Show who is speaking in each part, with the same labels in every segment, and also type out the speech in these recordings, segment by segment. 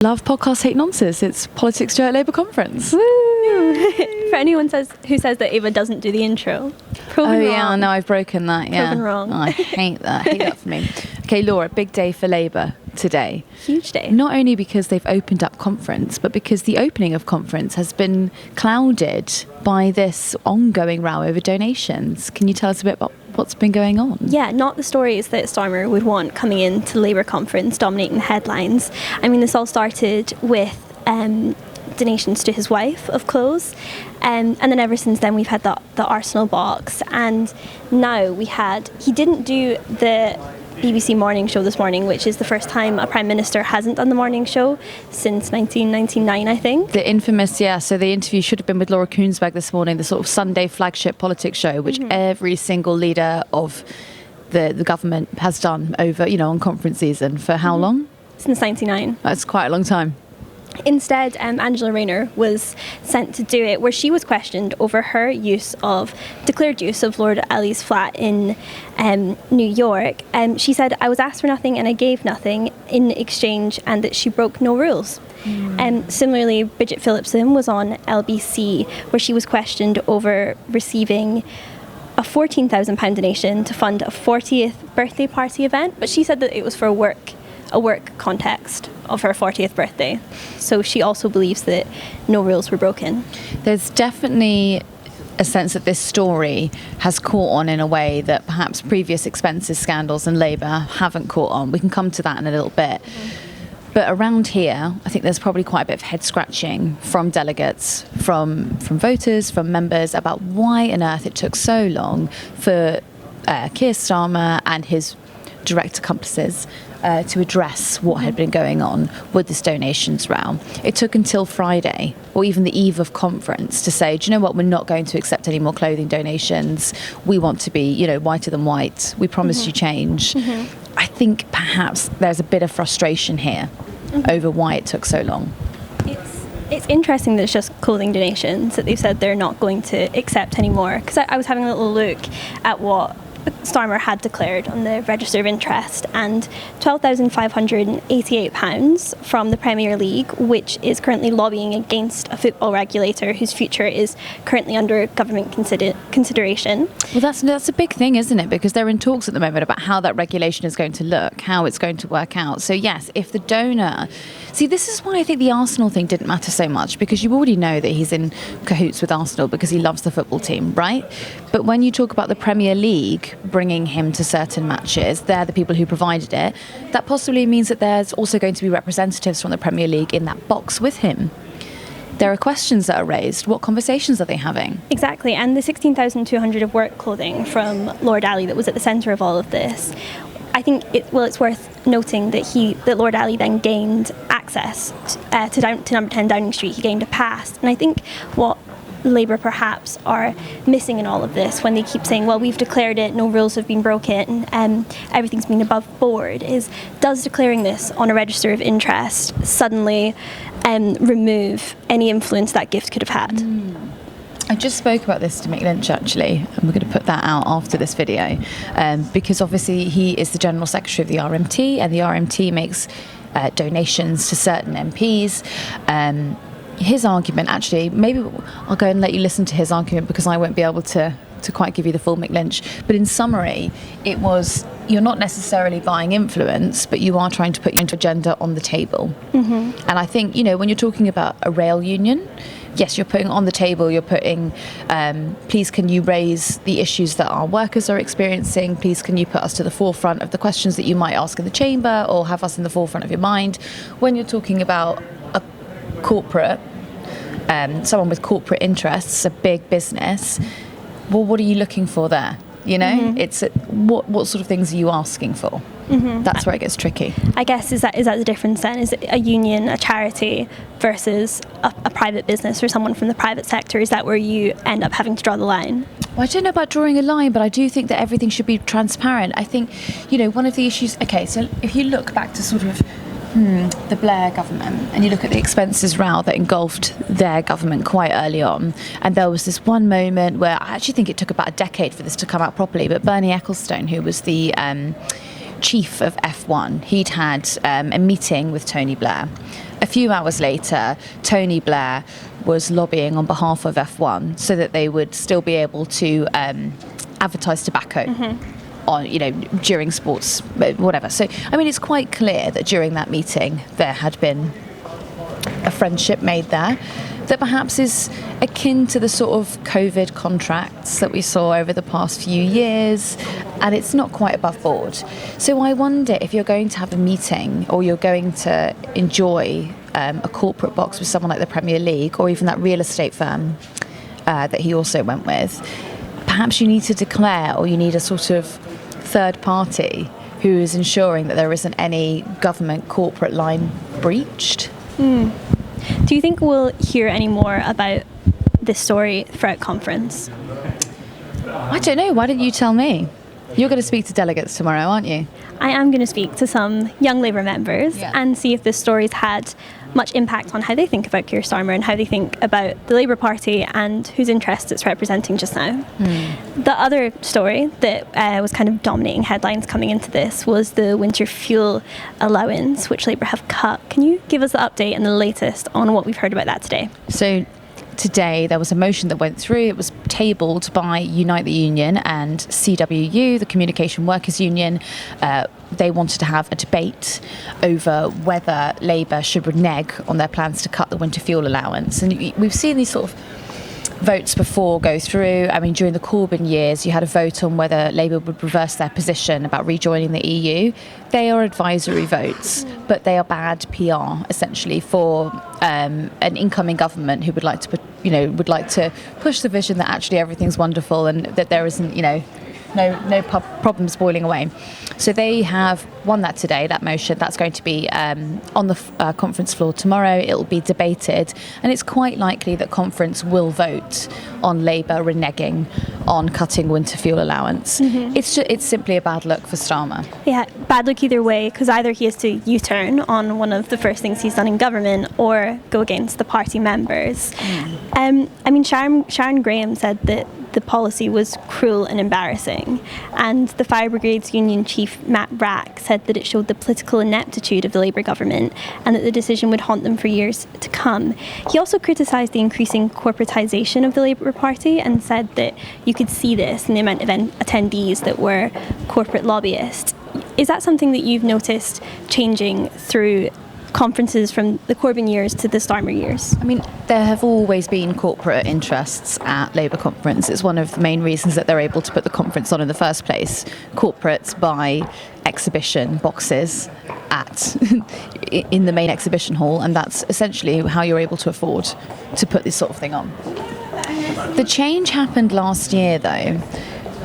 Speaker 1: Love podcast, hate nonsense. It's PoliticsJOE at Labour Conference.
Speaker 2: Woo! For anyone who says that Ava doesn't do the intro, proven wrong.
Speaker 1: Yeah, no, I've broken that. Yeah,
Speaker 2: proven wrong.
Speaker 1: Oh, I hate that. I hate that for me. Okay, Laura, big day for Labour today.
Speaker 2: Huge day.
Speaker 1: Not only because they've opened up conference, but because the opening of conference has been clouded by this ongoing row over donations. Can you tell us a bit about what's been going on?
Speaker 2: Yeah, not the stories that Starmer would want coming into the Labour conference dominating the headlines. I mean, this all started with donations to his wife of clothes, and then ever since then we've had the Arsenal box, and now he didn't do the BBC morning show this morning, which is the first time a Prime Minister hasn't done the morning show since 1999, I think.
Speaker 1: The infamous, so the interview should have been with Laura Kuenssberg this morning, the sort of Sunday flagship politics show, which every single leader of the government has done over, on conference season for how long?
Speaker 2: Since 99.
Speaker 1: That's quite a long time.
Speaker 2: Instead, Angela Rayner was sent to do it, where she was questioned over her declared use of Lord Ali's flat in New York. She said, "I was asked for nothing and I gave nothing in exchange, and that she broke no rules." Similarly, Bridget Phillipson was on LBC, where she was questioned over receiving a £14,000 donation to fund a 40th birthday party event, but she said that it was for a work context of her 40th birthday. So she also believes that no rules were broken.
Speaker 1: There's definitely a sense that this story has caught on in a way that perhaps previous expenses scandals in Labour haven't caught on. We can come to that in a little bit. But around here, I think there's probably quite a bit of head scratching from delegates, from voters, from members about why on earth it took so long for Keir Starmer and his direct accomplices to address what had been going on with this donations row. It took until Friday, or even the eve of conference, to say, do you know what, we're not going to accept any more clothing donations. We want to be, whiter than white. We promised you change. I think perhaps there's a bit of frustration here over why it took so long.
Speaker 2: It's interesting that it's just clothing donations that they've said they're not going to accept anymore. Because I was having a little look at what Starmer had declared on the Register of Interest, and £12,588 from the Premier League, which is currently lobbying against a football regulator whose future is currently under government consideration.
Speaker 1: Well, that's a big thing, isn't it? Because they're in talks at the moment about how that regulation is going to look, how it's going to work out. So yes, if the donor... See, this is why I think the Arsenal thing didn't matter so much, because you already know that he's in cahoots with Arsenal because he loves the football team, right? But when you talk about the Premier League bringing him to certain matches, they're the people who provided it, that possibly means that there's also going to be representatives from the Premier League in that box with him. There are questions that are raised. What conversations are they having?
Speaker 2: Exactly, and the 16,200 of work clothing from Lord Ali that was at the centre of all of this, I think it's worth noting that Lord Ali then gained access to number 10 Downing Street. He gained a pass, and I think what Labour perhaps are missing in all of this, when they keep saying, well, we've declared it, no rules have been broken, everything's been above board, is does declaring this on a Register of Interest suddenly remove any influence that gift could have had?
Speaker 1: I just spoke about this to Mick Lynch, actually, and we're going to put that out after this video, because obviously he is the General Secretary of the RMT, and the RMT makes donations to certain MPs. His argument, actually, maybe I'll go and let you listen to his argument, because I won't be able to quite give you the full Mick Lynch. But in summary, it was, you're not necessarily buying influence, but you are trying to put your agenda on the table. And I think, when you're talking about a rail union, yes, you're putting on the table, you're putting, please can you raise the issues that our workers are experiencing, please can you put us to the forefront of the questions that you might ask in the chamber, or have us in the forefront of your mind. When you're talking about a corporate, someone with corporate interests, a big business, well, what are you looking for there? It's what sort of things are you asking for? That's where it gets tricky. I guess
Speaker 2: is that the difference then? Is it a union, a charity, versus a private business or someone from the private sector? Is that where you end up having to draw the line?
Speaker 1: Well, I don't know about drawing a line, but I do think that everything should be transparent. I think, one of the issues... Okay, so if you look back to sort of the Blair government, and you look at the expenses row that engulfed their government quite early on, and there was this one moment where I actually think it took about a decade for this to come out properly, but Bernie Ecclestone, who was the chief of F1. He'd had a meeting with Tony Blair. A few hours later, Tony Blair was lobbying on behalf of F1 so that they would still be able to advertise tobacco on, during sports, whatever. So, I mean, it's quite clear that during that meeting there had been a friendship made there that perhaps is akin to the sort of COVID contracts that we saw over the past few years, and it's not quite above board. So I wonder if you're going to have a meeting or you're going to enjoy a corporate box with someone like the Premier League or even that real estate firm that he also went with, perhaps you need to declare, or you need a sort of third party who is ensuring that there isn't any government corporate line breached.
Speaker 2: Do you think we'll hear any more about this story throughout conference?
Speaker 1: I don't know. Why don't you tell me? You're going to speak to delegates tomorrow, aren't you?
Speaker 2: I am going to speak to some young Labour members and see if this story's had much impact on how they think about Keir Starmer and how they think about the Labour Party and whose interests it's representing just now. The other story that was kind of dominating headlines coming into this was the winter fuel allowance, which Labour have cut. Can you give us the update and the latest on what we've heard about that today?
Speaker 1: So today there was a motion that went through. It was tabled by Unite the Union and CWU, the Communication Workers Union. They wanted to have a debate over whether Labour should renege on their plans to cut the winter fuel allowance. And we've seen these sort of votes before go through. I mean, during the Corbyn years, you had a vote on whether Labour would reverse their position about rejoining the EU. They are advisory votes, but they are bad PR, essentially, for an incoming government who would like to push the vision that actually everything's wonderful and that there isn't, no problems boiling away. So they have won that today, that motion. That's going to be on the conference floor tomorrow. It'll be debated, and it's quite likely that conference will vote on Labour reneging on cutting winter fuel allowance. It's simply a bad look for Starmer.
Speaker 2: Yeah, bad look either way, because either he has to U-turn on one of the first things he's done in government or go against the party members. I mean, Sharon Graham said that the policy was cruel and embarrassing, and the Fire Brigades Union Chief Matt Rack said that it showed the political ineptitude of the Labour government and that the decision would haunt them for years to come. He also criticised the increasing corporatisation of the Labour Party and said that you could see this in the amount of attendees that were corporate lobbyists. Is that something that you've noticed changing through conferences from the Corbyn years to the Starmer years? I
Speaker 1: mean, there have always been corporate interests at Labour conference. It's one of the main reasons that they're able to put the conference on in the first place. Corporates buy exhibition boxes in the main exhibition hall, and that's essentially how you're able to afford to put this sort of thing on. The change happened last year, though.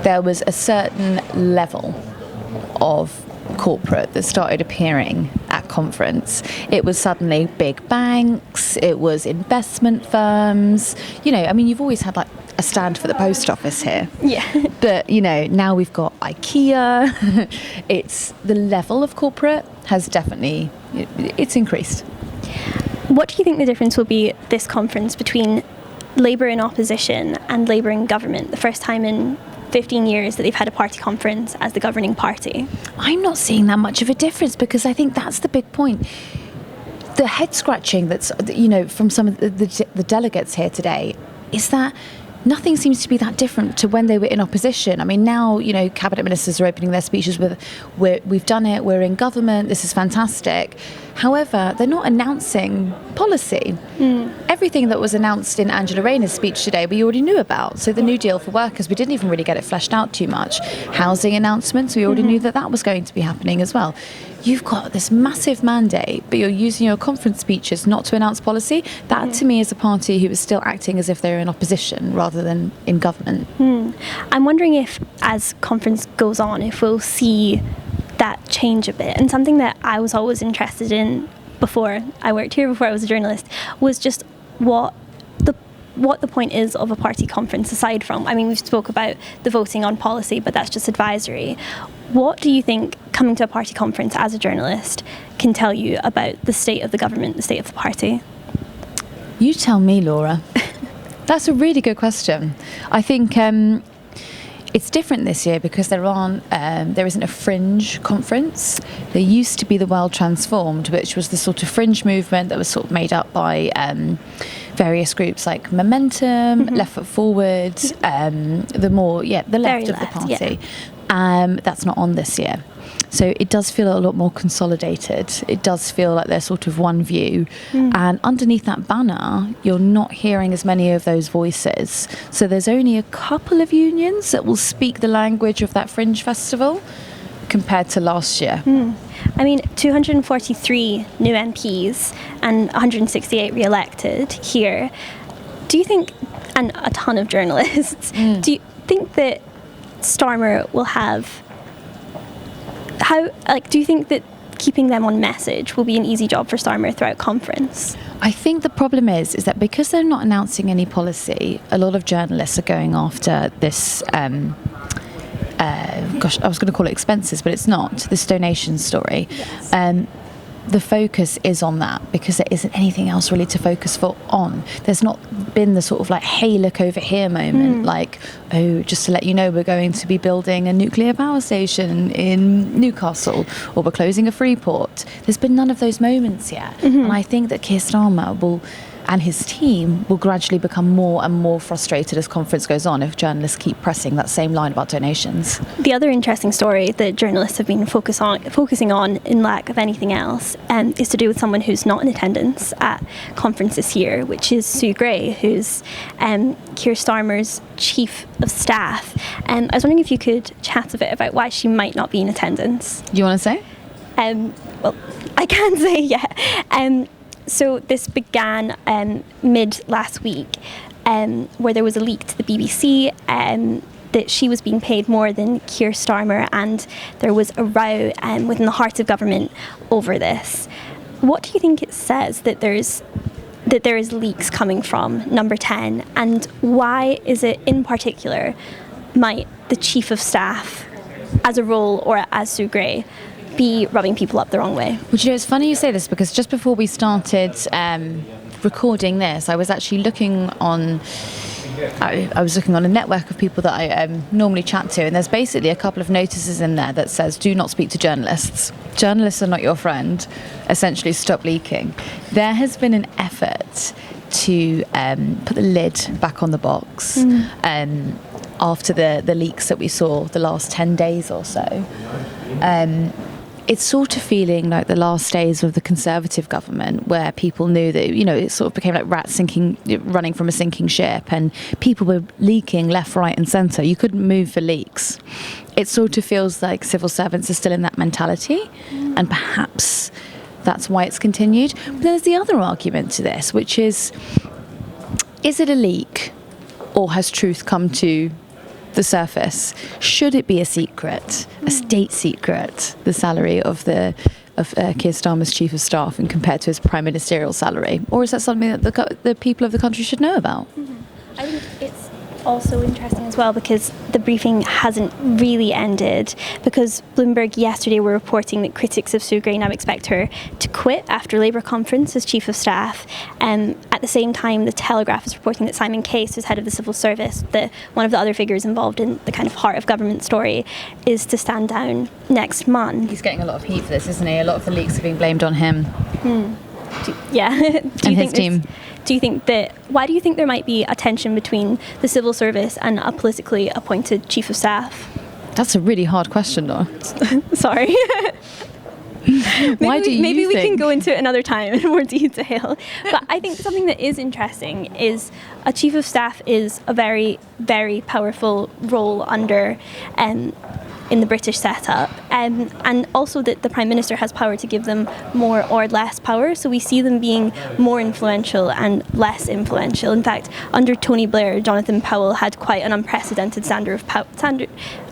Speaker 1: There was a certain level of corporate that started appearing at conference. It was suddenly big banks, it was investment firms. You've always had like a stand for the post office here.
Speaker 2: Yeah.
Speaker 1: But, now we've got IKEA. It's the level of corporate has definitely, it's increased.
Speaker 2: What do you think the difference will be at this conference between Labour in opposition and Labour in government, the first time in 15 years that they've had a party conference as the governing party?
Speaker 1: I'm not seeing that much of a difference, because I think that's the big point. The head scratching that's, from some of the delegates here today is that nothing seems to be that different to when they were in opposition. I mean, now, cabinet ministers are opening their speeches with, we've done it, we're in government, this is fantastic. However, they're not announcing policy. Everything that was announced in Angela Rayner's speech today, we already knew about. So the New Deal for workers, we didn't even really get it fleshed out too much. Housing announcements, we already knew that was going to be happening as well. You've got this massive mandate, but you're using your conference speeches not to announce policy. That, to me, is a party who is still acting as if they're in opposition rather than in government.
Speaker 2: I'm wondering if, as conference goes on, if we'll see that change a bit. And something that I was always interested in before I worked here, before I was a journalist, was just what the point is of a party conference, aside from, we've spoke about the voting on policy, but that's just advisory. What do you think coming to a party conference as a journalist can tell you about the state of the government, the state of the party?
Speaker 1: You tell me, Laura. That's a really good question. I think It's different this year because there isn't a fringe conference. There used to be the World Transformed, which was the sort of fringe movement that was sort of made up by various groups like Momentum, Left Foot Forward, the left of the party. Yeah. That's not on this year. So it does feel a lot more consolidated. It does feel like there's sort of one view. And underneath that banner, you're not hearing as many of those voices. So there's only a couple of unions that will speak the language of that fringe festival compared to last year.
Speaker 2: I mean, 243 new MPs and 168 re-elected here. Do you think, and a ton of journalists, do you think that Starmer will have... do you think that keeping them on message will be an easy job for Starmer throughout conference?
Speaker 1: I think the problem is that because they're not announcing any policy, a lot of journalists are going after this, I was going to call it expenses, but it's not, this donation story. Yes. The focus is on that because there isn't anything else really to focus on. There's not been the sort of like, hey, look over here moment, like, oh, just to let you know, we're going to be building a nuclear power station in Newcastle, or we're closing a Freeport. There's been none of those moments yet. And I think that Keir Starmer and his team will gradually become more and more frustrated as conference goes on if journalists keep pressing that same line about donations.
Speaker 2: The other interesting story that journalists have been focusing on in lack of anything else is to do with someone who's not in attendance at conference this year, which is Sue Gray, who's Keir Starmer's chief of staff. I was wondering if you could chat a bit about why she might not be in attendance.
Speaker 1: Do you want to say?
Speaker 2: Well, I can say, yeah. So this began mid last week, where there was a leak to the BBC that she was being paid more than Keir Starmer, and there was a row within the heart of government over this. What do you think it says that there is leaks coming from Number 10, and why is it in particular might the chief of staff as a role, or as Sue Gray, be rubbing people up the wrong way?
Speaker 1: Well, you know, it's funny you say this because just before we started recording this, I was actually looking on a network of people that I normally chat to, and there's basically a couple of notices in there that says, do not speak to journalists. Journalists are not your friend. Essentially, stop leaking. There has been an effort to put the lid back on the box after the leaks that we saw the last 10 days or so. It's sort of feeling like the last days of the Conservative government, where people knew that, you know, it sort of became like rats running from a sinking ship, and people were leaking left, right and centre. You couldn't move for leaks. It sort of feels like civil servants are still in that mentality, and perhaps that's why it's continued. But there's the other argument to this, which is it a leak, or has truth come to the surface? Should it be a secret, a state secret, the salary of Keir Starmer's chief of staff, and compared to his prime ministerial salary, or is that something that the people of the country should know about?
Speaker 2: I think it's also interesting as well because the briefing hasn't really ended, because Bloomberg yesterday were reporting that critics of Sue Gray now expect her to quit after Labour conference as chief of staff. At the same time, the Telegraph is reporting that Simon Case, who's head of the civil service, one of the other figures involved in the kind of heart of government story, is to stand down next month.
Speaker 1: He's getting a lot of heat for this, isn't he? A lot of the leaks are being blamed on him.
Speaker 2: And
Speaker 1: his team.
Speaker 2: Why do you think there might be a tension between the civil service and a politically appointed chief of staff?
Speaker 1: That's a really hard question, though.
Speaker 2: Sorry. Maybe we can go into it another time in more detail. But I think something that is interesting is a chief of staff is a very, very powerful role under in the British setup, and also that the Prime Minister has power to give them more or less power, so we see them being more influential and less influential. In fact, under Tony Blair, Jonathan Powell had quite an unprecedented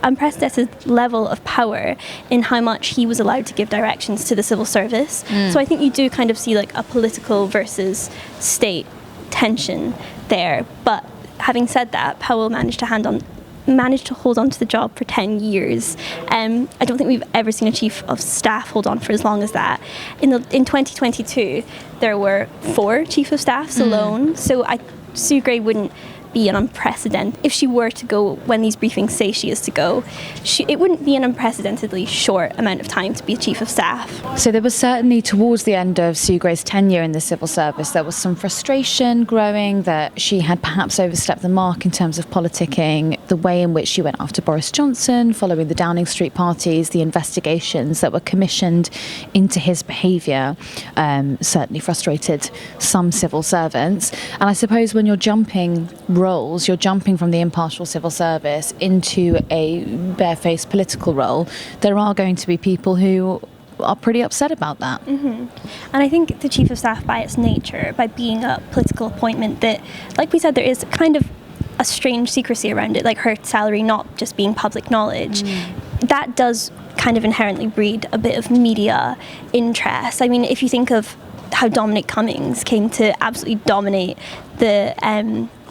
Speaker 2: unprecedented level of power in how much he was allowed to give directions to the civil service. So I think you do kind of see like a political versus state tension there. But having said that, Powell managed to hold on to the job for 10 years. I don't think we've ever seen a chief of staff hold on for as long as that. In 2022, there were 4 chief of staffs alone, so Sue Gray wouldn't be an unprecedented, if she were to go when these briefings say she is to go, it wouldn't be an unprecedentedly short amount of time to be a chief of staff.
Speaker 1: So there was certainly, towards the end of Sue Gray's tenure in the civil service, there was some frustration growing that she had perhaps overstepped the mark in terms of politicking, the way in which she went after Boris Johnson, following the Downing Street parties, the investigations that were commissioned into his behaviour, certainly frustrated some civil servants. And I suppose when you're jumping roles, you're jumping from the impartial civil service into a barefaced political role, there are going to be people who are pretty upset about that.
Speaker 2: Mm-hmm. And I think the chief of staff, by its nature, by being a political appointment, that, like we said, there is kind of a strange secrecy around it, like her salary not just being public knowledge. That does kind of inherently breed a bit of media interest. I mean, if you think of how Dominic Cummings came to absolutely dominate the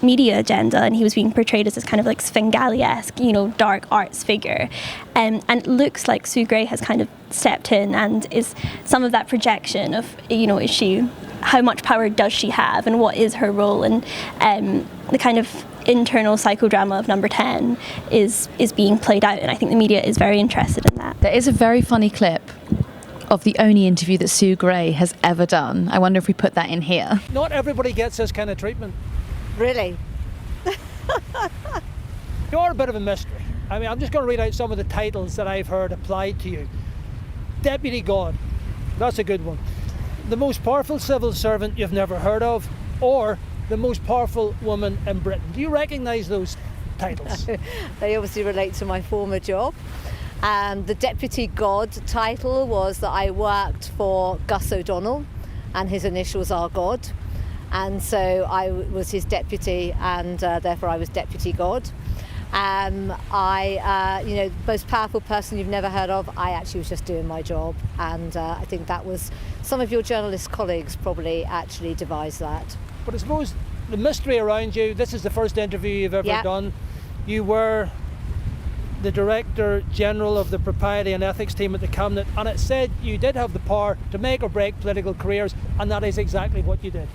Speaker 2: media agenda, and he was being portrayed as this kind of like Svengali-esque, dark arts figure. And it looks like Sue Gray has kind of stepped in and is some of that projection of, is she, how much power does she have and what is her role, and the kind of internal psychodrama of Number 10 is being played out, and I think the media is very interested in that.
Speaker 1: There is a very funny clip of the only interview that Sue Gray has ever done. I wonder if we put that in here.
Speaker 3: Not everybody gets this kind of treatment.
Speaker 4: Really?
Speaker 3: You're a bit of a mystery. I mean, I'm just going to read out some of the titles that I've heard applied to you. Deputy God, that's a good one. The most powerful civil servant you've never heard of, or the most powerful woman in Britain. Do you recognise those titles?
Speaker 4: They obviously relate to my former job. The Deputy God title was that I worked for Gus O'Donnell, and his initials are God. And so I was his deputy, and therefore I was Deputy God. Most powerful person you've never heard of, I actually was just doing my job. And I think that was, some of your journalist colleagues probably actually devised that.
Speaker 3: But I suppose the mystery around you, this is the first interview you've ever done. You were the Director General of the Propriety and Ethics team at the Cabinet, and it said you did have the power to make or break political careers, and that is exactly what you did.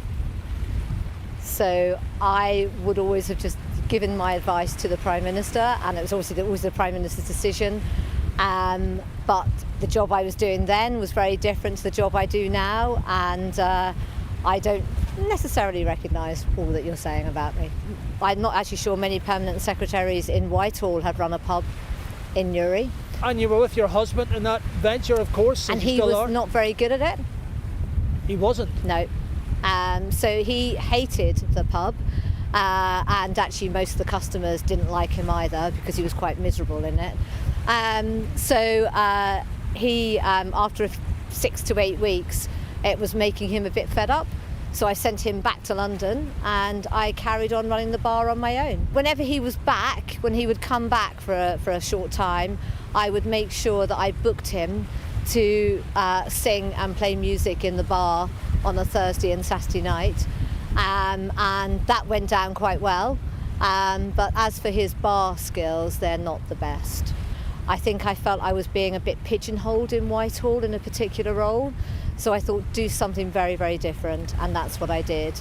Speaker 4: So I would always have just given my advice to the Prime Minister, and it was obviously always the Prime Minister's decision. But the job I was doing then was very different to the job I do now, and I don't necessarily recognise all that you're saying about me. I'm not actually sure many permanent secretaries in Whitehall have run a pub in Newry.
Speaker 3: And you were with your husband in that venture, of course.
Speaker 4: And he was not very good at it.
Speaker 3: He wasn't?
Speaker 4: No. So he hated the pub, and actually most of the customers didn't like him either because he was quite miserable in it. He, after 6 to 8 weeks, it was making him a bit fed up. So I sent him back to London, and I carried on running the bar on my own. Whenever he was back, when he would come back for a short time, I would make sure that I booked him to sing and play music in the bar on a Thursday and Saturday night, and that went down quite well. But as for his bar skills, they're not the best. I think I felt I was being a bit pigeonholed in Whitehall in a particular role, so I thought do something very, very different, and that's what I did.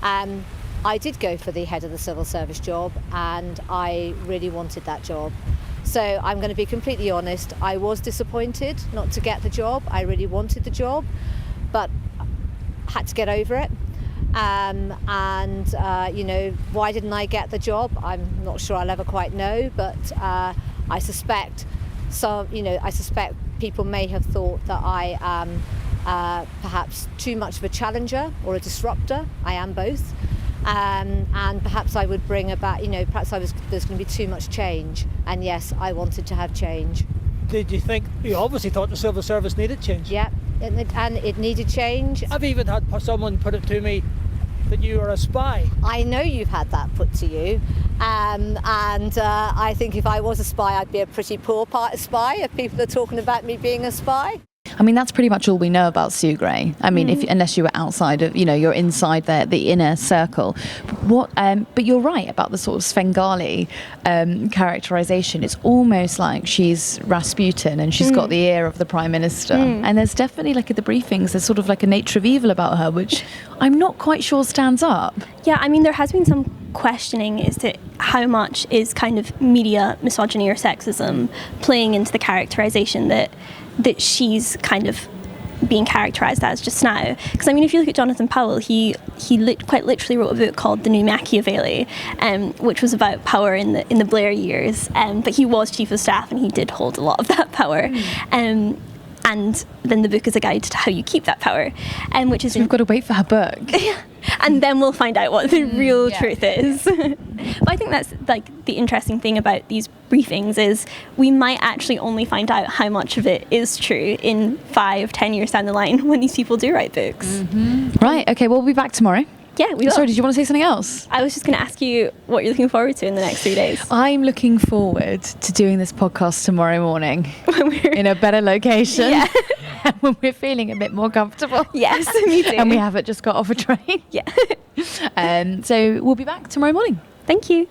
Speaker 4: I did go for the head of the civil service job, and I really wanted that job. So I'm going to be completely honest, I was disappointed not to get the job. I really wanted the job, but had to get over it. Why didn't I get the job? I'm not sure I'll ever quite know, but I suspect people may have thought that I am perhaps too much of a challenger or a disruptor. I am both. And perhaps I would bring about, there's going to be too much change. And yes, I wanted to have change.
Speaker 3: Did you think, you obviously thought the civil service needed change?
Speaker 4: Yeah, and it needed change.
Speaker 3: I've even had someone put it to me that you are a spy.
Speaker 4: I know you've had that put to you. I think if I was a spy, I'd be a pretty poor spy if people are talking about me being a spy.
Speaker 1: I mean, that's pretty much all we know about Sue Gray. I mean, unless you were outside of, you're inside the inner circle. But you're right about the sort of Svengali characterisation. It's almost like she's Rasputin and she's got the ear of the Prime Minister. And there's definitely, like at the briefings, there's sort of like a nature of evil about her, which I'm not quite sure stands up.
Speaker 2: Yeah, I mean, there has been some questioning is to how much is kind of media misogyny or sexism playing into the characterization that she's kind of being characterized as just now. Because I mean, if you look at Jonathan Powell, he quite literally wrote a book called The New Machiavelli, which was about power in the Blair years. But he was chief of staff and he did hold a lot of that power. And then the book is a guide to how you keep that power, which is...
Speaker 1: So we've got to wait for her book.
Speaker 2: And then we'll find out what the real truth is. But I think that's like the interesting thing about these briefings is we might actually only find out how much of it is true in 5-10 years down the line when these people do write books.
Speaker 1: Right, okay, well, we'll be back tomorrow.
Speaker 2: Yeah, we will.
Speaker 1: Sorry, did you want to say something else?
Speaker 2: I was just going to ask you what you're looking forward to in the next 3 days.
Speaker 1: I'm looking forward to doing this podcast tomorrow morning
Speaker 2: When we're
Speaker 1: in a better location.
Speaker 2: Yeah.
Speaker 1: When we're feeling a bit more comfortable.
Speaker 2: Yes, me too.
Speaker 1: And we haven't just got off a train.
Speaker 2: Yeah.
Speaker 1: So we'll be back tomorrow morning.
Speaker 2: Thank you.